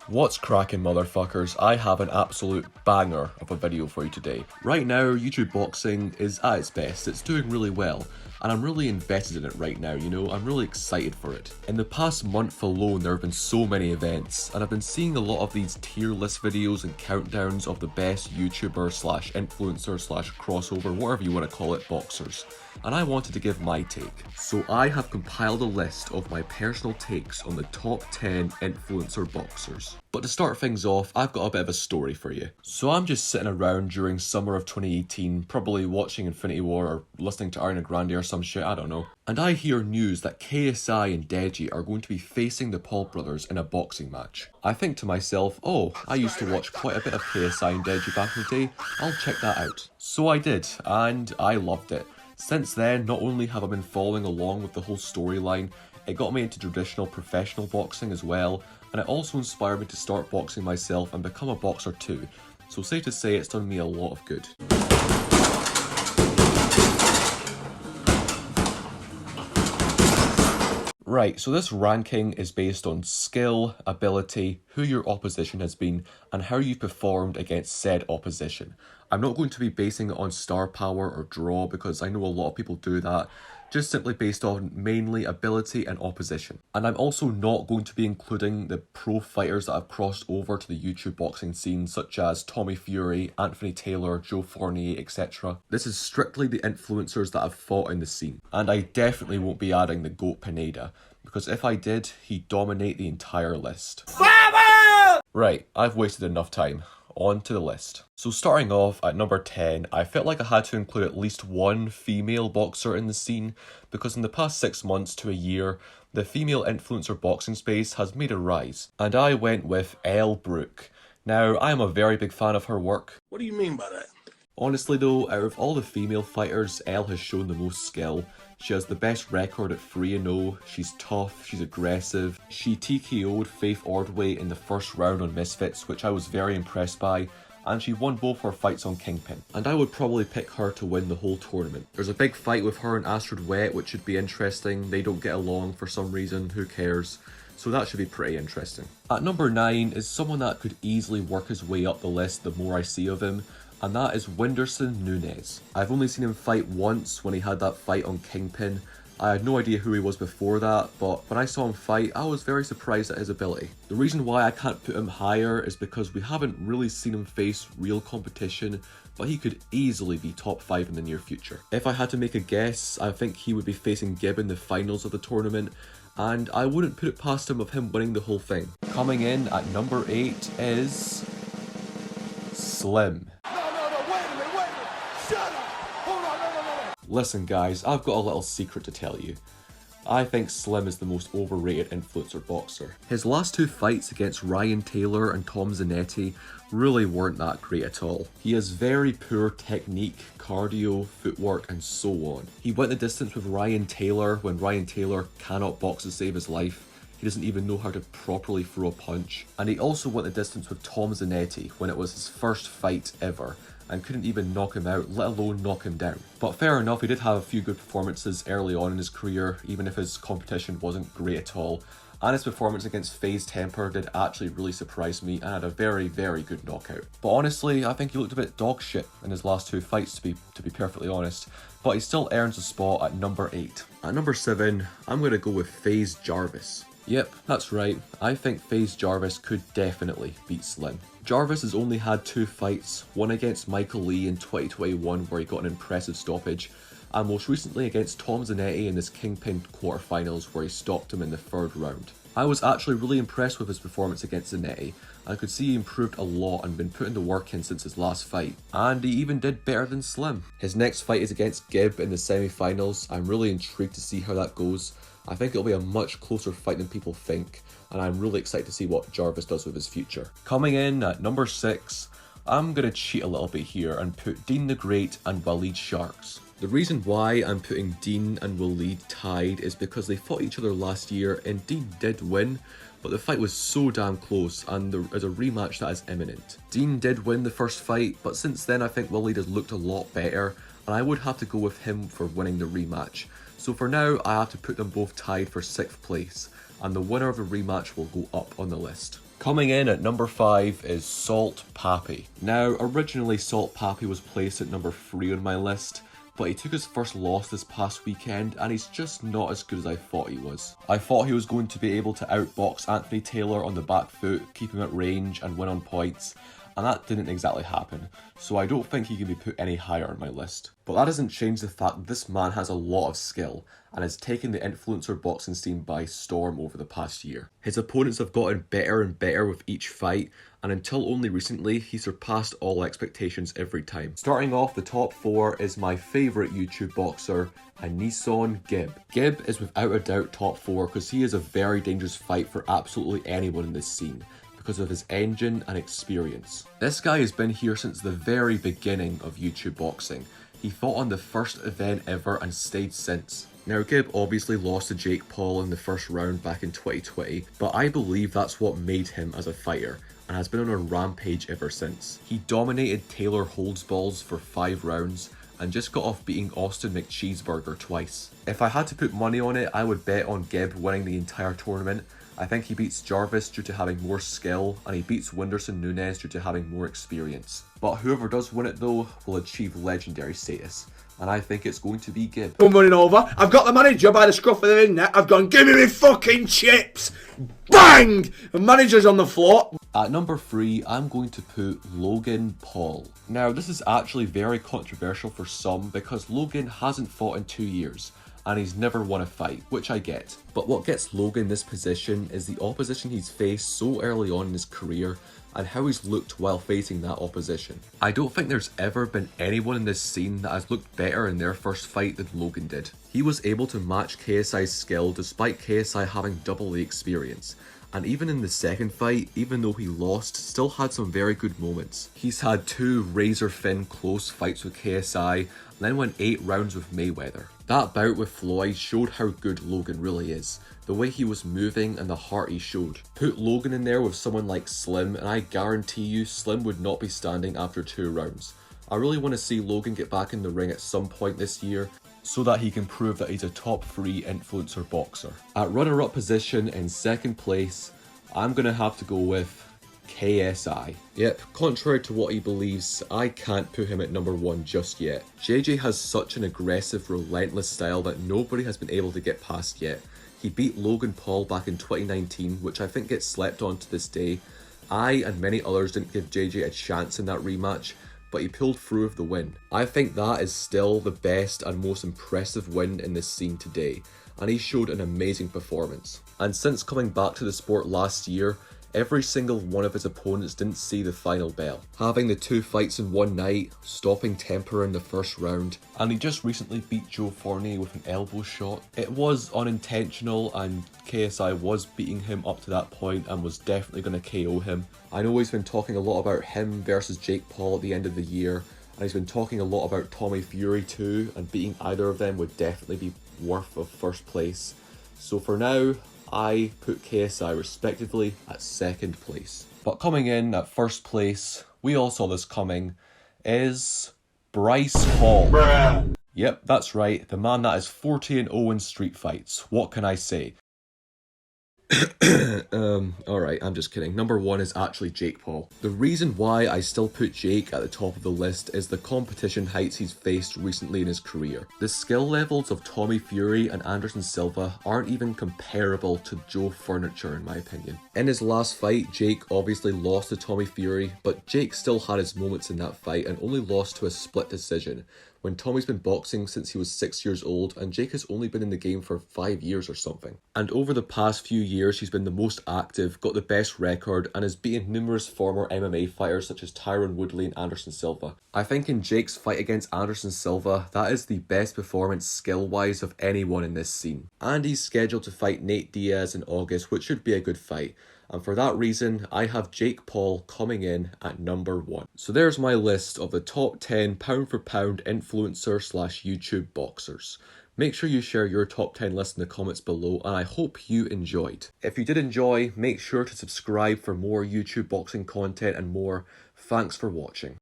What's cracking, motherfuckers? I have an absolute banger of a video for you today. Right now, YouTube boxing is at its best. It's doing really well, and I'm really invested in it right now, you know? I'm really excited for it. In the past month alone, there have been so many events, and I've been seeing a lot of these tier list videos and countdowns of the best YouTuber slash influencer slash crossover, whatever you want to call it, boxers. And I wanted to give my take. So I have compiled a list of my personal takes on the top 10 influencer boxers. But to start things off, I've got a bit of a story for you. So I'm just sitting around during summer of 2018, probably watching Infinity War or listening to Ariana Grande or some shit, I don't know. And I hear news that KSI and Deji are going to be facing the Paul brothers in a boxing match. I think to myself, oh, I used to watch quite a bit of KSI and Deji back in the day, I'll check that out. So I did, and I loved it. Since then, not only have I been following along with the whole storyline, it got me into traditional professional boxing as well, and it also inspired me to start boxing myself and become a boxer too, so safe to say it's done me a lot of good. Right, so this ranking is based on skill, ability, who your opposition has been, and how you performed against said opposition. I'm not going to be basing it on star power or draw because I know a lot of people do that, just simply based on mainly ability and opposition. And I'm also not going to be including the pro fighters that have crossed over to the YouTube boxing scene, such as Tommy Fury, Anthony Taylor, Joe Fournier, etc. This is strictly the influencers that have fought in the scene. And I definitely won't be adding the GOAT Pineda, because if I did, he'd dominate the entire list. Right, I've wasted enough time. On to the list. So starting off at number 10, I felt like I had to include at least one female boxer in the scene, because in the past 6 months to a year, the female influencer boxing space has made a rise. And I went with Elle Brooke. Now, I am a very big fan of her work. What do you mean by that? Honestly though, out of all the female fighters, Elle has shown the most skill. She has the best record at 3-0, she's tough, she's aggressive. She TKO'd Faith Ordway in the first round on Misfits, which I was very impressed by, and she won both her fights on Kingpin. And I would probably pick her to win the whole tournament. There's a big fight with her and Astrid Wet, which should be interesting. They don't get along for some reason, who cares? So that should be pretty interesting. At number 9 is someone that could easily work his way up the list the more I see of him, and that is Whindersson Nunes. I've only seen him fight once when he had that fight on Kingpin. I had no idea who he was before that, but when I saw him fight, I was very surprised at his ability. The reason why I can't put him higher is because we haven't really seen him face real competition, but he could easily be top 5 in the near future. If I had to make a guess, I think he would be facing Gibb in the finals of the tournament, and I wouldn't put it past him of him winning the whole thing. Coming in at number 8 is Slim. Listen guys, I've got a little secret to tell you. I think Slim is the most overrated influencer boxer. His last 2 fights against Ryan Taylor and Tom Zanetti really weren't that great at all. He has very poor technique, cardio, footwork and so on. He went the distance with Ryan Taylor when Ryan Taylor cannot box to save his life. He doesn't even know how to properly throw a punch. And he also went the distance with Tom Zanetti when it was his first fight ever, and couldn't even knock him out, let alone knock him down. But fair enough, he did have a few good performances early on in his career, even if his competition wasn't great at all. And his performance against FaZe Temper did actually really surprise me and had a very, very good knockout. But honestly, I think he looked a bit dog shit in his last 2 fights, to be perfectly honest. But he still earns a spot at number 8. At number 7, I'm going to go with FaZe Jarvis. Yep, that's right. I think FaZe Jarvis could definitely beat Slim. Jarvis has only had 2 fights, one against Michael Lee in 2021 where he got an impressive stoppage, and most recently against Tom Zanetti in his Kingpin quarterfinals where he stopped him in the 3rd round. I was actually really impressed with his performance against Zanetti. I could see he improved a lot and been putting the work in since his last fight, and he even did better than Slim. His next fight is against Gibb in the semi-finals. I'm really intrigued to see how that goes. I think it'll be a much closer fight than people think, and I'm really excited to see what Jarvis does with his future. Coming in at number 6, I'm going to cheat a little bit here and put Dean the Great and Waleed Sharks. The reason why I'm putting Dean and Waleed tied is because they fought each other last year and Dean did win, but the fight was so damn close and there is a rematch that is imminent. Dean did win the first fight, but since then I think Waleed has looked a lot better, and I would have to go with him for winning the rematch. So for now, I have to put them both tied for 6th place, and the winner of the rematch will go up on the list. Coming in at number 5 is Salt Papi. Now, originally Salt Papi was placed at number 3 on my list, but he took his first loss this past weekend and he's just not as good as I thought he was. I thought he was going to be able to outbox Anthony Taylor on the back foot, keep him at range and win on points, and that didn't exactly happen, so I don't think he can be put any higher on my list. But that doesn't change the fact that this man has a lot of skill and has taken the influencer boxing scene by storm over the past year. His opponents have gotten better and better with each fight, and until only recently, he surpassed all expectations every time. Starting off the top 4 is my favourite YouTube boxer, Anison Gibb. Gibb is without a doubt top 4 because he is a very dangerous fight for absolutely anyone in this scene, because of his engine and experience. This guy has been here since the very beginning of YouTube boxing. He fought on the first event ever and stayed since. Now, Gibb obviously lost to Jake Paul in the first round back in 2020, but I believe that's what made him as a fighter, and has been on a rampage ever since. He dominated Taylor Holdsballs for 5 rounds, and just got off beating Austin McCheeseburger twice. If I had to put money on it, I would bet on Gibb winning the entire tournament. I think he beats Jarvis due to having more skill, and he beats Wunderson Nunes due to having more experience. But whoever does win it though will achieve legendary status, and I think it's going to be Gibb. I'm running over, I've got the manager by the scruff of the neck, I've gone, give me my fucking chips! Bang! The manager's on the floor. At number 3, I'm going to put Logan Paul. Now, this is actually very controversial for some because Logan hasn't fought in 2 years, and he's never won a fight, which I get. But what gets Logan this position is the opposition he's faced so early on in his career and how he's looked while facing that opposition. I don't think there's ever been anyone in this scene that has looked better in their first fight than Logan did. He was able to match KSI's skill despite KSI having double the experience. And even in the second fight, even though he lost, still had some very good moments. He's had 2 razor-thin close fights with KSI, and then went 8 rounds with Mayweather. That bout with Floyd showed how good Logan really is, the way he was moving and the heart he showed. Put Logan in there with someone like Slim, and I guarantee you Slim would not be standing after 2 rounds. I really want to see Logan get back in the ring at some point this year, so that he can prove that he's a top 3 influencer boxer. At runner-up position in second place, I'm gonna have to go with KSI. Yep, contrary to what he believes, I can't put him at number 1 just yet. JJ has such an aggressive, relentless style that nobody has been able to get past yet. He beat Logan Paul back in 2019, which I think gets slept on to this day. I and many others didn't give JJ a chance in that rematch, but he pulled through with the win. I think that is still the best and most impressive win in this scene today, and he showed an amazing performance. And since coming back to the sport last year, every single one of his opponents didn't see the final bell. Having the 2 fights in one night, stopping Temper in the first round, and he just recently beat Joe Fournier with an elbow shot. It was unintentional and KSI was beating him up to that point and was definitely going to KO him. I know he's been talking a lot about him versus Jake Paul at the end of the year, and he's been talking a lot about Tommy Fury too, and beating either of them would definitely be worth of first place. So for now, I put KSI respectively at second place. But coming in at first place, we all saw this coming, is Bryce Hall. Bruh. Yep, that's right, the man that is 40-0 in street fights. What can I say? Alright, I'm just kidding. Number 1 is actually Jake Paul. The reason why I still put Jake at the top of the list is the competition heights he's faced recently in his career. The skill levels of Tommy Fury and Anderson Silva aren't even comparable to Joe Furniture in my opinion. In his last fight, Jake obviously lost to Tommy Fury, but Jake still had his moments in that fight and only lost to a split decision, when Tommy's been boxing since he was 6 years old and Jake has only been in the game for 5 years or something. And over the past few years he's been the most active, got the best record, and has beaten numerous former MMA fighters such as Tyron Woodley and Anderson Silva. I think in Jake's fight against Anderson Silva, that is the best performance skill-wise of anyone in this scene. And he's scheduled to fight Nate Diaz in August, which should be a good fight. And for that reason, I have Jake Paul coming in at number 1. So there's my list of the top 10 pound for pound influencer / YouTube boxers. Make sure you share your top 10 list in the comments below, and I hope you enjoyed. If you did enjoy, make sure to subscribe for more YouTube boxing content and more. Thanks for watching.